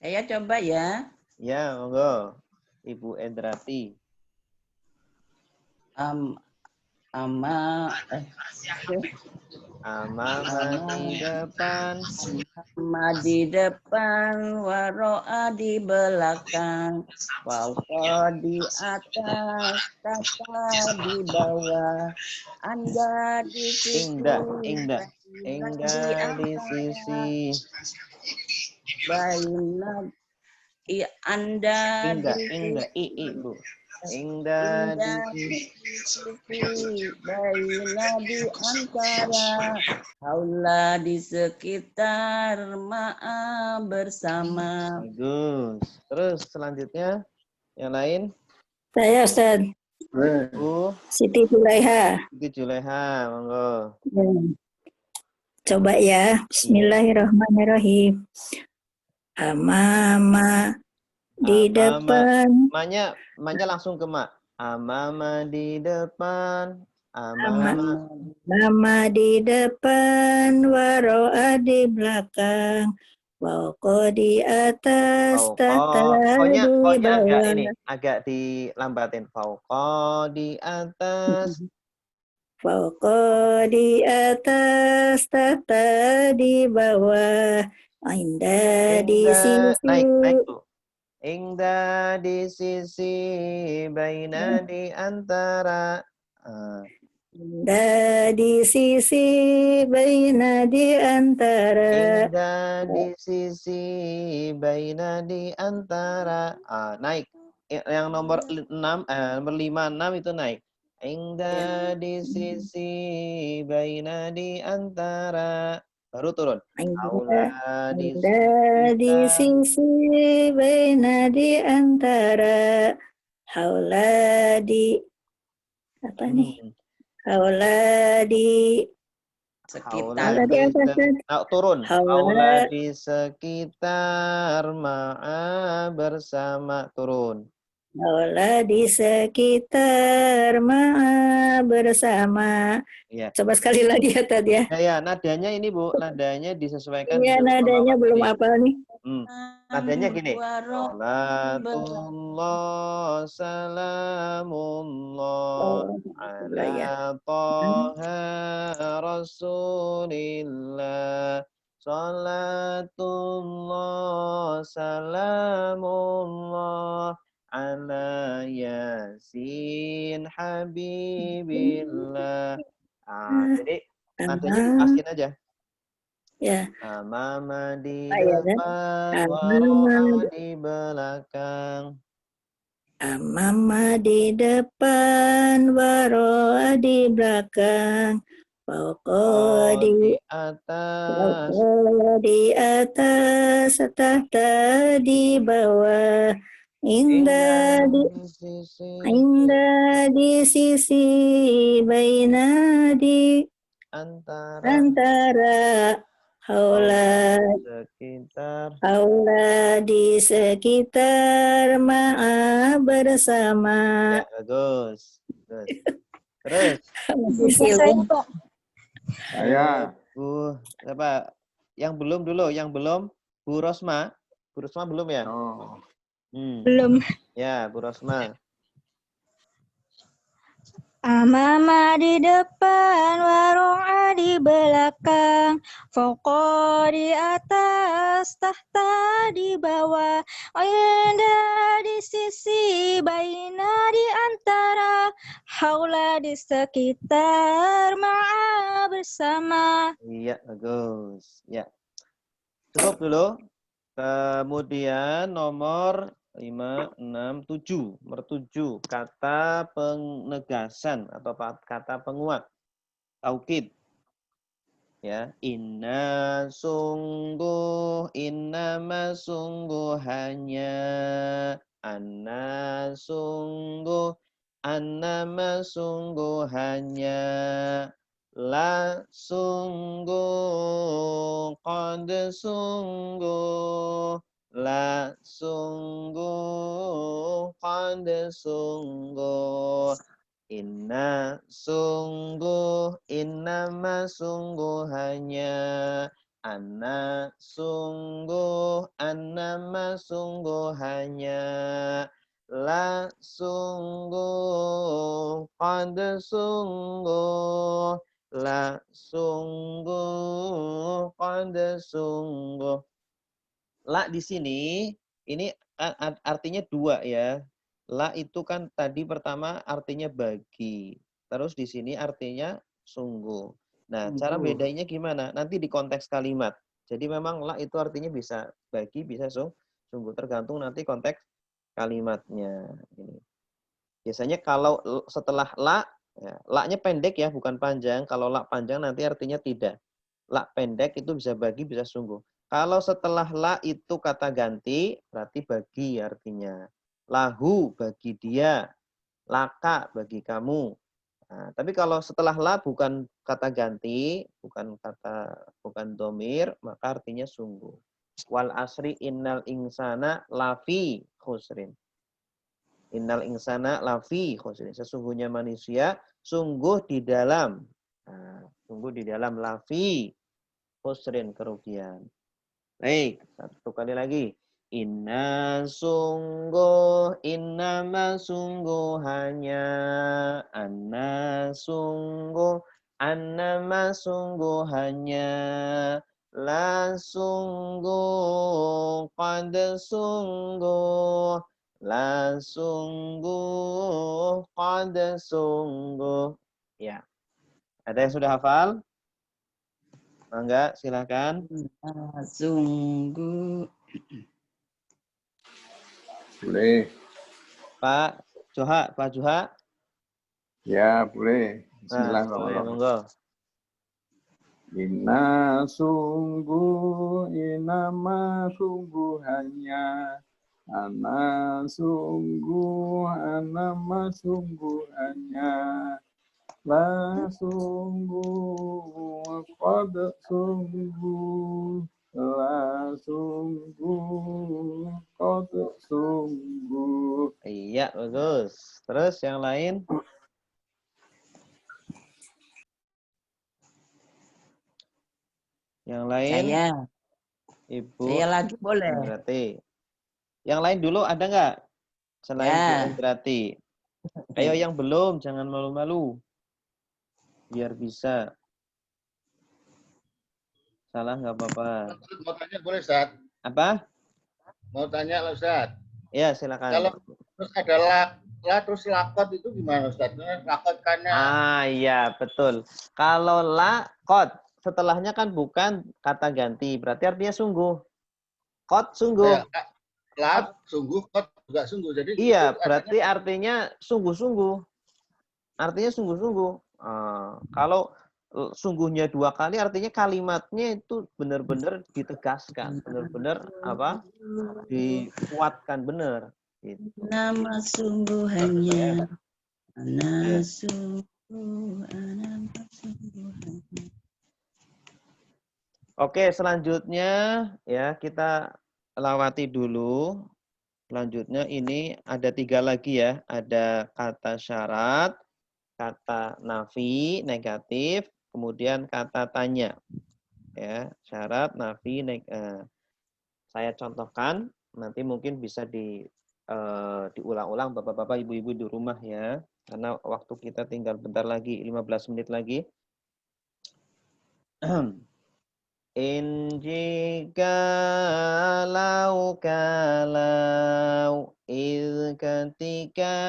Saya coba ya. Ya, monggo. Ibu Endrati. Amama di depan, di depan, waro'a di belakang, fauqa di atas, tahta di bawah. Anda di sisi, Ingda di sisi. baina Anda Bu. Ingda di sisi, baina di antara, haula di sekitar, ma'a bersama. Bagus. Terus selanjutnya yang lain? Saya Ustaz. Bu Siti Julaiha. Siti Julaiha, monggo. Coba ya. Bismillahirrahmanirrahim. Amama di depan. Manya langsung ke mak. Amama di depan. Amama di depan, waro'a di belakang, fauqa di atas, tahta di bawah. agak dilambatin. Fauqa di atas. Fauqa di atas, tahta di bawah. Inda di sisi. Naik Bu. Ingda di sisi, baina di antara. Inda di sisi, baina di antara. Inda di sisi, baina di antara. Naik. Yang nomor 6, nomor 5, 6 itu naik. Inda di sisi, baina di antara. Baru turun. Inda di sisi, baina di antara. Haula di apa nih? Haula di sekitar. Turun. Haula di sekitar, ma'a bersama, turun. Haula di sekitar, ma'a bersama. Ya. Coba sekali lagi ya Tad ya. Ya, nadanya ini Bu, nadanya disesuaikan. Iya, nadanya belum apa nih. Nadanya gini. Salatullah, salamullah, ala Taha Rasulillah. Salatullah, salamullah, ala Yasin Habibillah. Jadi nadanya dipasin aja. Ya. Amama di Ya, kan? depan, wara di belakang. Amama di depan, waro di belakang. Fauqa di atas, di atas, tahta di bawah. Indah di sisi, baina di antara, haula di sekitar, ma'a bersama. Ya, bagus. Terus. Saya, Pak. Saya. Bu, apa? Yang belum dulu, yang belum. Bu Rosma. Bu Rosma belum ya? Oh. Belum. Ya, Bu Rosma. Amama di depan, waro'a di belakang, fauqa di atas, tahta di bawah, inda di sisi, baina di antara, haula di sekitar, ma'a bersama. Iya, bagus. Ya. Cukup dulu. Kemudian nomor 5, 6, 7. Nomor 7. Kata penegasan atau kata penguat. Taukid. Ya. Inna sungguh, innama sungguhannya. Anna sungguh, annama sungguhannya. La sungguh, qad sungguh, la sungguh, qad sungguh, inna sungguh, innama sungguhannya, anna sungguh, annama sungguhannya, la sungguh, qad sungguh, la sungguh, qad sungguh. La di sini ini artinya dua ya. La itu kan tadi pertama artinya bagi. Terus di sini artinya sungguh. Nah, cara bedanya gimana? Nanti di konteks kalimat. Jadi memang la itu artinya bisa bagi, bisa sungguh. Tergantung nanti konteks kalimatnya. Ini. Biasanya kalau setelah la, ya, la-nya pendek ya, bukan panjang. Kalau la panjang nanti artinya tidak. La pendek itu bisa bagi, bisa sungguh. Kalau setelah la itu kata ganti, berarti bagi artinya. Lahu bagi dia, laka bagi kamu. Nah, tapi kalau setelah la bukan kata ganti, bukan domir, maka artinya sungguh. Wal asri innal insana lafi khusrin. Innal insana lafi khusrin. Sesungguhnya manusia sungguh di dalam. Nah, sungguh di dalam lafi khusrin, kerugian. Baik, satu kali lagi. Inna sungguh, innama sungguhannya, anna sungguh, annama sungguhannya, la sungguh, qad sungguh, la sungguh, qad sungguh. Ya. Ada yang sudah hafal? Mangga, silakan. Sungguh. Boleh. Pak Juha. Ya, boleh. Bismillahirrahmanirrahim. Monggo. Inna sungguh, inama sungguhannya. Ana sungguh, anama sungguhannya. La sungguh, qad sungguh, la sungguh, qad sungguh. Iya, bagus. Terus yang lain? Yang lain? Saya. Ibu. Saya lagi boleh. Berarti. Yang lain dulu ada nggak? Selain Bu Endrati. Ayo yang belum, jangan malu-malu. Biar bisa. Salah nggak apa-apa. Mau tanya boleh, Ustaz? Apa? Mau tanya, Ustaz? Ya, silakan. Kalau terus ada la la terus lakot itu gimana Ustaz? Lakot karena Ah iya betul. Kalau la kot setelahnya kan bukan kata ganti, berarti artinya sungguh. Kot sungguh. la sungguh, kot juga sungguh. Jadi Iya, itu berarti artinya sungguh-sungguh. Artinya sungguh-sungguh. Kalau sungguhnya 2 kali, artinya kalimatnya itu benar-benar ditegaskan, benar-benar apa? Dikuatkan benar. Gitu. Nama sungguhannya. Nama sungguhannya. Oke, selanjutnya ya kita lewati dulu. Selanjutnya ini ada 3 lagi ya. Ada kata syarat, kata nafi negatif, kemudian kata tanya. Ya, syarat, nafi, saya contohkan, nanti mungkin bisa diulang-ulang Bapak-bapak, Ibu-ibu di rumah ya. Karena waktu kita tinggal bentar lagi, 15 menit lagi. In jikalau kalau ketika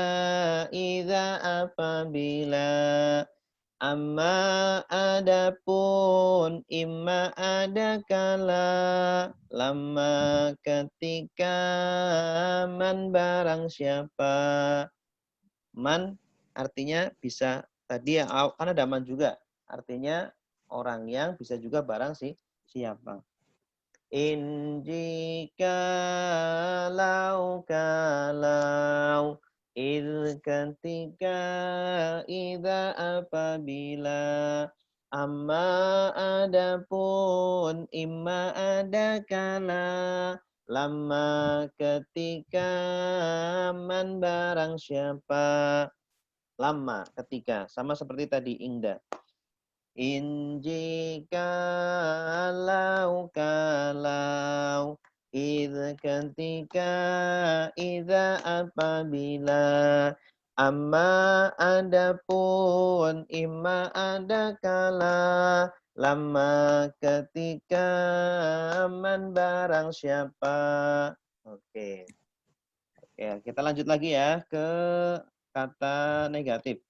idza apabila amma adapun imma ada kala lama ketika man barang siapa. Man artinya bisa tadi kan ada man juga, artinya orang yang, bisa juga barang siapa. In jikalau kalau ketika idza apabila amma adapun imma ada kala lama ketika man barang siapa. Lama ketika sama seperti tadi ingda. In jikalau kalau ketika idza apabila amma adapun imma ada kala lama ketika man barang siapa. Oke, kita lanjut lagi ya ke kata negatif.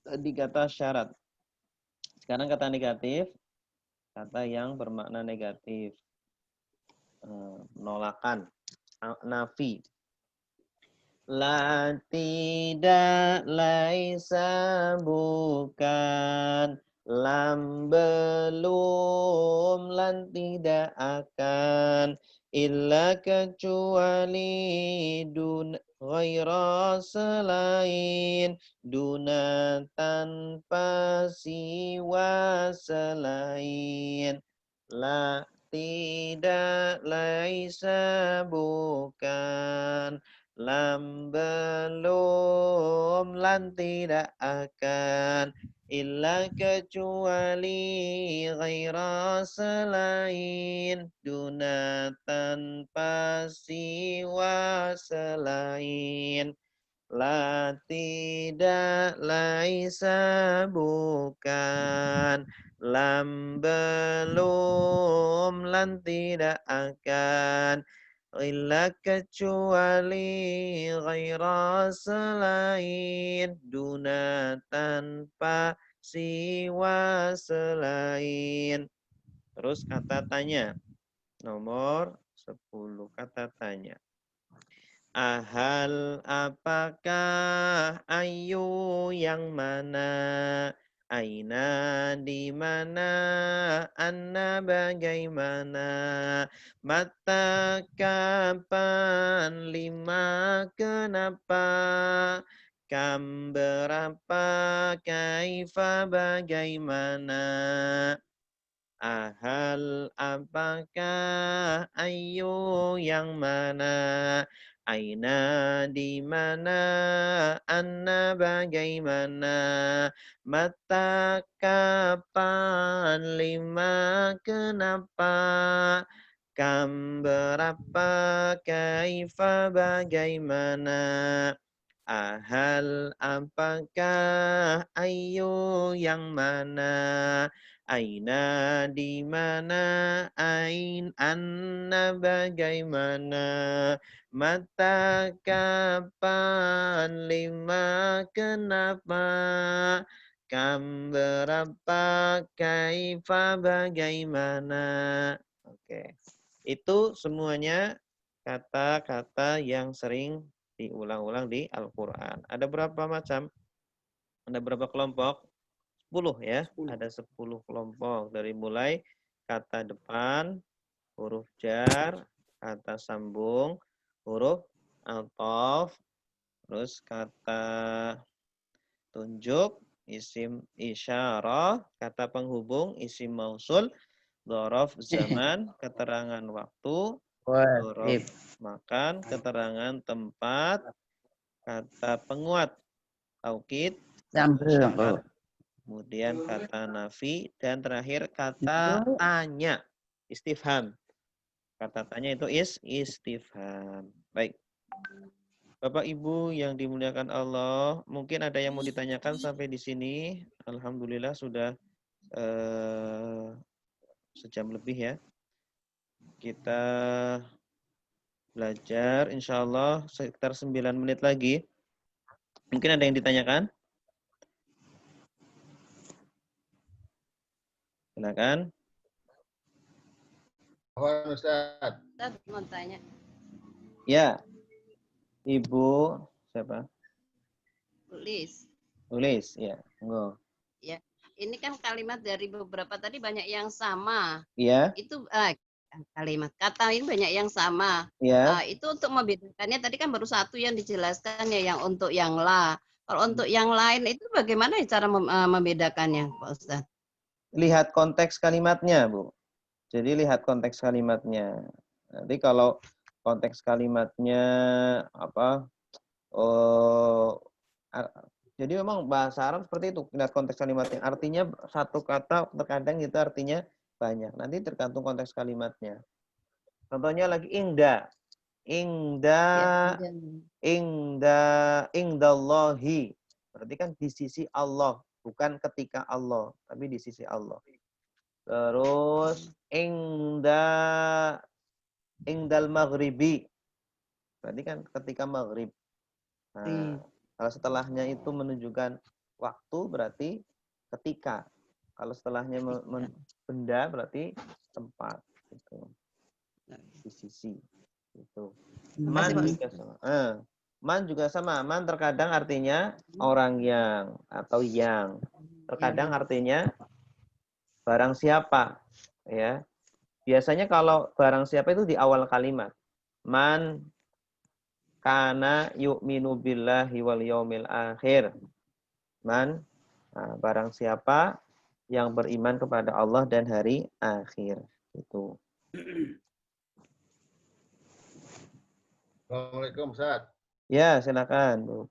Tadi kata syarat. Sekarang kata negatif, kata yang bermakna negatif. Penolakan, nafi. La tidak, laisa bukan, lam belum, lan tidak akan, illa kecuali ghaira selain, duna tanpa siwa selain. La tidak, laisa bukan, lam belum, lan tidak akan, illa kecuali ghaira selain, duna tanpa siwa selain. La tidak, laisa bukan, lam belum, lan tidak akan, illa kecuali ghaira selain, duna tanpa siwa selain. Terus kata tanya nomor 10, kata tanya. Ahal apakah, ayu yang mana, aina di mana, anna bagaimana, mata kapan, lima kenapa, kam berapa, kaifa bagaimana. Ahal apakah, ayu yang mana, aina di mana, anna bagaimana, mata kapan, lima kenapa, kam berapa, kaifa bagaimana. Ahal apakah, ayu yang mana, Aina di mana, ain anna bagaimana, mata kapan, lima kenapa, kam berapa, kaifa bagaimana. Oke. Itu semuanya kata-kata yang sering diulang-ulang di Al-Qur'an. Ada berapa macam? Ada berapa kelompok? 10 ya, ada 10 kelompok dari mulai kata depan, huruf jar, kata sambung, huruf athof, terus kata tunjuk, isim isyarah, kata penghubung, isim mausul, dzaraf zaman, keterangan waktu, dzaraf makan, keterangan tempat, kata penguat, taukid, syarat, kemudian kata nafi, dan terakhir kata tanya, istifham. Kata tanya itu istifham. Baik. Bapak Ibu yang dimuliakan Allah, mungkin ada yang mau ditanyakan sampai di sini. Alhamdulillah sudah sejam lebih ya. Kita belajar insya Allah sekitar 9 menit lagi. Mungkin ada yang ditanyakan? Silakan. Ustaz mau tanya. Ya. Ibu siapa? Tulis, ya. Enggak. Ya. Ini kan kalimat dari beberapa tadi banyak yang sama. Iya. Itu kalimat kata ini banyak yang sama. Iya. Itu untuk membedakannya tadi kan baru satu yang dijelaskan ya, yang untuk yang la. Kalau untuk yang lain itu bagaimana cara membedakannya, Pak Ustaz? Lihat konteks kalimatnya, Bu. Jadi lihat konteks kalimatnya. Nanti kalau konteks kalimatnya apa? Jadi memang bahasa Arab seperti itu. Lihat konteks kalimatnya. Artinya satu kata terkadang itu artinya banyak. Nanti tergantung konteks kalimatnya. Contohnya lagi ingda. Ingdallahi. Berarti kan di sisi Allah, bukan ketika Allah, tapi di sisi Allah. Terus ingdal maghribi. Berarti kan ketika maghrib. Nah, kalau setelahnya itu menunjukkan waktu berarti ketika. Kalau setelahnya benda berarti tempat. Gitu. Di sisi. Gitu. Man juga sama. Man juga sama. Man terkadang artinya orang yang atau yang. Terkadang artinya barang siapa. Ya. Biasanya kalau barang siapa itu di awal kalimat. Man kana yu'minu billahi wal yaumil akhir. Man, barang siapa yang beriman kepada Allah dan hari akhir. Itu. Assalamualaikum, Ustaz. Ya, silakan, Bu.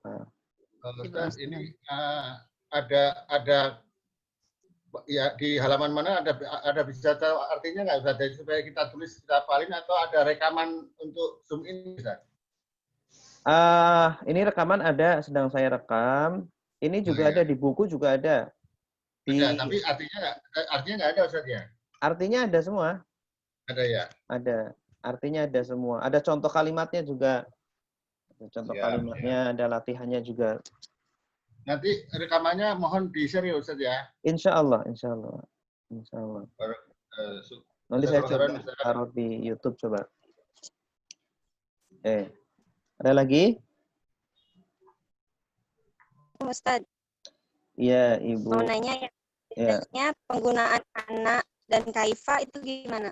Ustaz, ini ada ya di halaman mana ada bisa tahu artinya nggak Ustaz? Jadi supaya kita tulis, kita hafalin, atau ada rekaman untuk Zoom ini, Ustaz? Ini rekaman ada, sedang saya rekam. Ini juga ada di buku juga ada. Ada, tapi artinya nggak ada, Ustaz ya? Artinya ada semua. Ada ya? Ada. Artinya ada semua. Ada contoh kalimatnya juga. Contoh kalimatnya, ada latihannya juga. Nanti rekamannya mohon di-share ya, Ustaz ya? Insya Allah, insya Allah. Insya Allah. Nanti saya coba taruh di YouTube coba. Ada lagi? Ustaz. Iya, Ibu. Mau nanya ya, penggunaan anak dan kaifa itu gimana?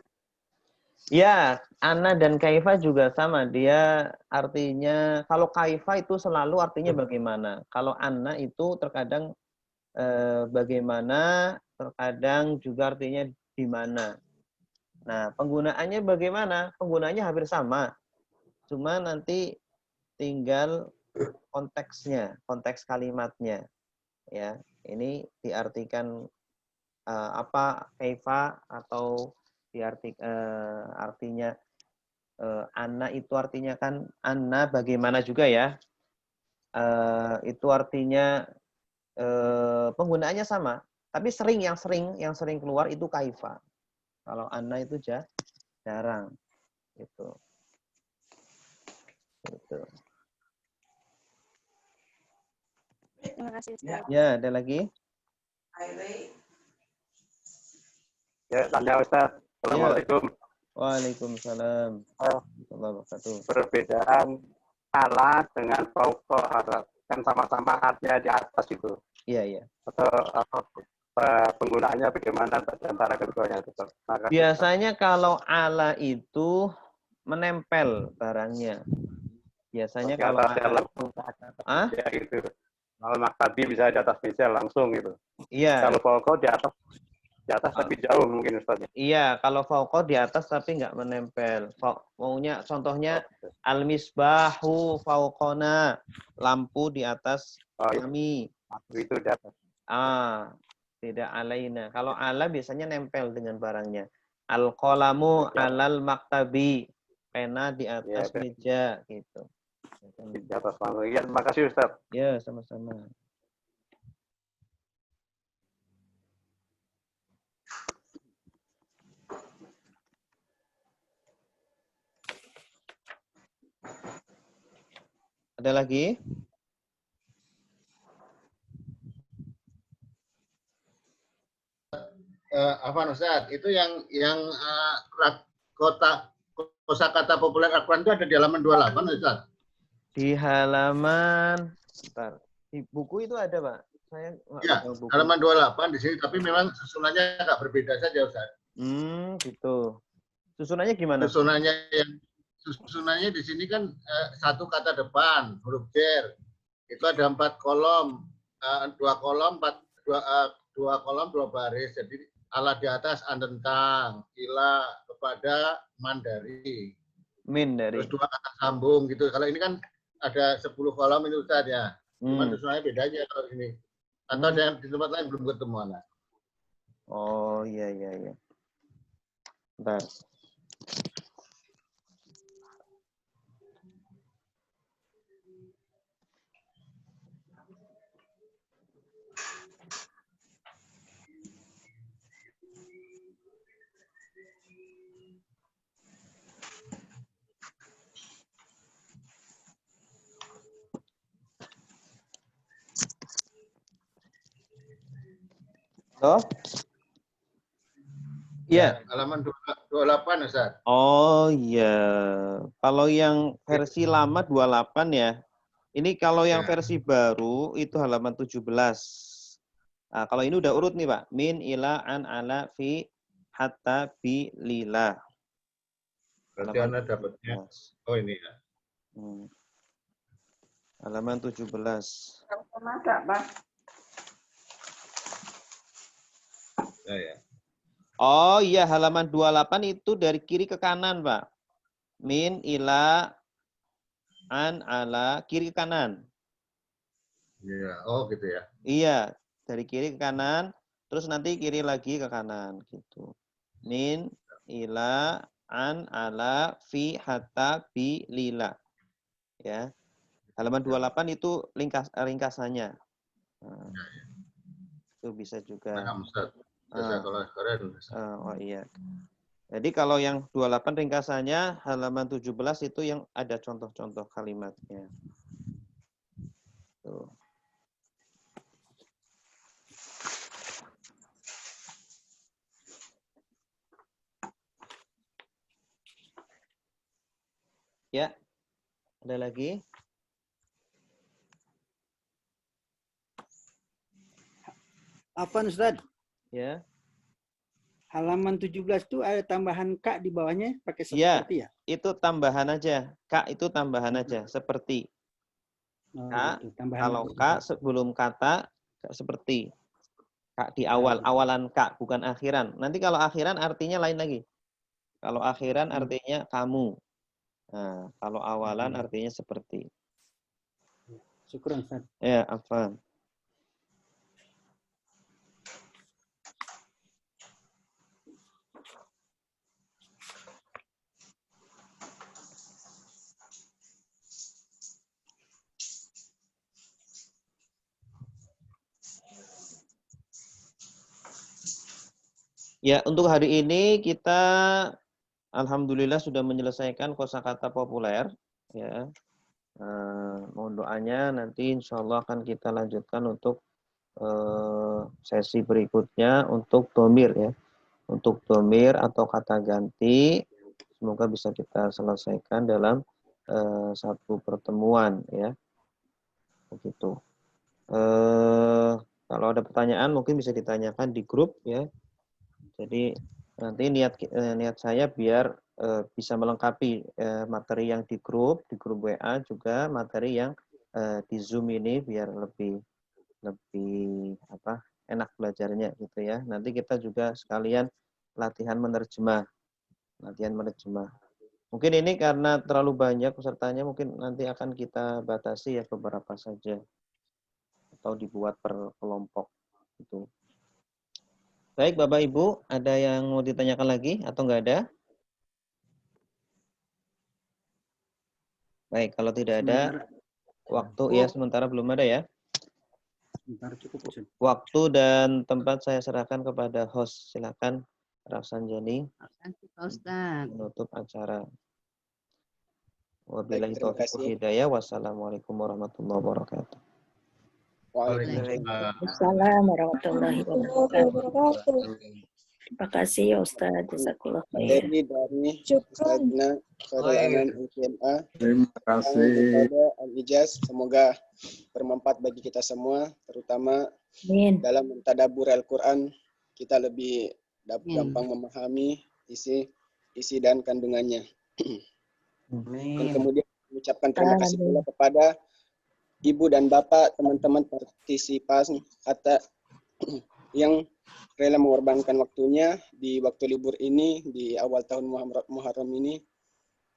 Ya, ana dan kaifa juga sama. Dia artinya, kalau kaifa itu selalu artinya bagaimana. Kalau ana itu terkadang bagaimana, terkadang juga artinya di mana. Nah, penggunaannya bagaimana? Penggunaannya hampir sama. Cuma nanti tinggal konteksnya, konteks kalimatnya. Ya, ini diartikan apa kaifa atau artinya anna itu artinya kan anna bagaimana juga ya. Itu artinya penggunaannya sama. Tapi yang sering keluar itu kaifa. Kalau anna itu jarang. Gitu. Gitu. Terima kasih Ustaz. Ya, ada lagi? Ya, tanya Ustaz. Assalamualaikum. Waalaikumsalam. Warahmatullahi wabarakatuh. Perbedaan ala dengan fauqa kan sama-sama artinya di atas itu. Iya, iya. Atau penggunaannya bagaimana antara keduanya itu? Biasanya kalau ala itu menempel barangnya. Biasanya kalau ala, ya gitu. Kalau maktabi bisa di atas meja langsung gitu. Iya. Kalau fauqa di atas tapi jauh mungkin Ustaz. Iya, kalau fauqa di atas tapi nggak menempel. Maunya contohnya al-misbahu fauqona, lampu di atas kami. Itu di atas. Tidak alaina. Kalau ala biasanya nempel dengan barangnya. Al-qalamu alal maktabi. Pena di atas meja gitu. Di atas panggung. Ya, terima kasih Ustaz. Ya, sama-sama. Ada lagi? Afwan Ustaz, itu yang kosakata populer Al-Quran itu ada di halaman 28 Ustaz. Di halaman, bentar. Di buku itu ada, Pak. Saya ya, halaman 28 di sini, tapi memang susunannya agak berbeda saja Ustaz. Gitu. Susunannya gimana? Susunannya di sini kan satu kata depan, huruf jar. Itu ada 4 kolom, 2 kolom, 2 kolom, 2 baris. Jadi ala di atas tentang, ila kepada, man dari. Min dari. Terus 2 kata sambung gitu. Kalau ini kan ada 10 kolom ini Ustaz ya. Cuma susunannya beda aja kalau ini. Atau di tempat lain belum ketemu anak. Oh iya. Bentar. Oh? Iya. Halaman 28 Ustaz. Oh iya. Kalau yang versi lama 28 ya. Ini kalau yang versi baru itu halaman 17. Nah, kalau ini udah urut nih Pak. Min ila an ala fi hatta bi lila. Berarti Anda dapatnya. Oh ini ya. Halaman 17. Ya. Oh iya, halaman 28 itu dari kiri ke kanan, Pak. Min, ila, an, ala, kiri ke kanan. Iya, oh gitu ya. Iya, dari kiri ke kanan, terus nanti kiri lagi ke kanan, gitu. Min, ila, an, ala, fi, hatta, bi, lila. Ya. Halaman 28 itu ringkasannya. Nah, itu bisa juga. Oh iya. Jadi kalau yang 28 ringkasannya, halaman 17 itu yang ada contoh-contoh kalimatnya. Tuh. Ya, ada lagi? Afwan Ustaz. Ya. Halaman 17 itu ada tambahan kak di bawahnya pakai seperti ya? Itu tambahan aja. Kak itu tambahan aja, seperti. Kak, gitu, kalau kak sebelum kata seperti. Kak di awal, awalan kak, bukan akhiran. Nanti kalau akhiran artinya lain lagi. Kalau akhiran artinya kamu. Nah, kalau awalan artinya seperti. Syukur Ustaz. Ya, afwan. Ya, untuk hari ini kita alhamdulillah sudah menyelesaikan kosakata populer. Ya, mohon doanya nanti insya Allah akan kita lanjutkan untuk sesi berikutnya untuk domir ya. Untuk domir atau kata ganti, semoga bisa kita selesaikan dalam satu pertemuan ya. Begitu. Kalau ada pertanyaan mungkin bisa ditanyakan di grup ya. Jadi nanti niat saya biar bisa melengkapi materi yang di grup WA juga materi yang di Zoom ini biar lebih enak belajarnya gitu ya. Nanti kita juga sekalian latihan menerjemah. Mungkin ini karena terlalu banyak pesertanya mungkin nanti akan kita batasi ya beberapa saja atau dibuat per kelompok gitu. Baik, Bapak Ibu, ada yang mau ditanyakan lagi atau enggak ada? Baik, kalau tidak ada, waktu ya sementara belum ada ya. Sebentar cukup. Waktu dan tempat saya serahkan kepada host. Silakan, Rafsanjani. Menutup acara. Wabillahi taufiq wal hidayah. Wassalamualaikum warahmatullahi wabarakatuh. Waalaikumsalam warahmatullahi wabarakatuh. Terima kasih ya Ustaz. Jazakallah khair. Dari Ustazna Khairul Anam SMA. Terima kasih. Al-Ijaz, semoga bermanfaat bagi kita semua, terutama dalam mentadabbur Al-Quran, kita lebih gampang memahami isi dan kandungannya. Dan kemudian mengucapkan terima kasih pula kepada Ibu dan Bapak, teman-teman partisipan kata yang rela mengorbankan waktunya di waktu libur ini, di awal tahun Muharram ini,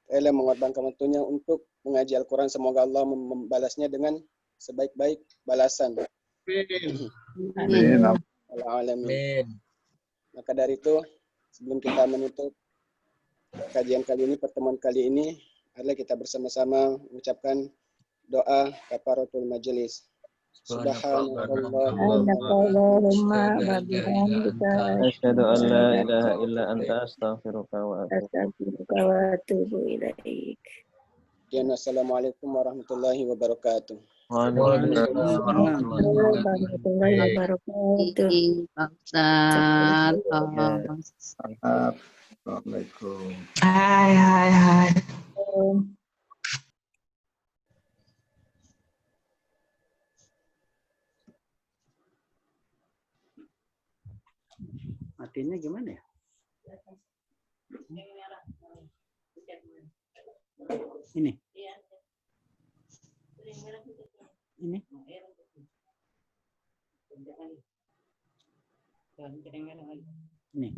rela mengorbankan waktunya untuk mengaji Al-Quran. Semoga Allah membalasnya dengan sebaik-baik balasan. Amin. Amin. Maka dari itu, sebelum kita menutup kajian kali ini, pertemuan kali ini, adalah kita bersama-sama mengucapkan doa kafaratul majelis. Subhanallahumma wa bihamdika asyhadu an la ilaha illa anta astaghfiruka wa atubu ilaik. Assalamualaikum warahmatullahi wabarakatuh. Waalaikumsalam warahmatullahi wabarakatuh. Assalamualaikum. Hai. Matinya gimana ya? Ini. Ini. Ini.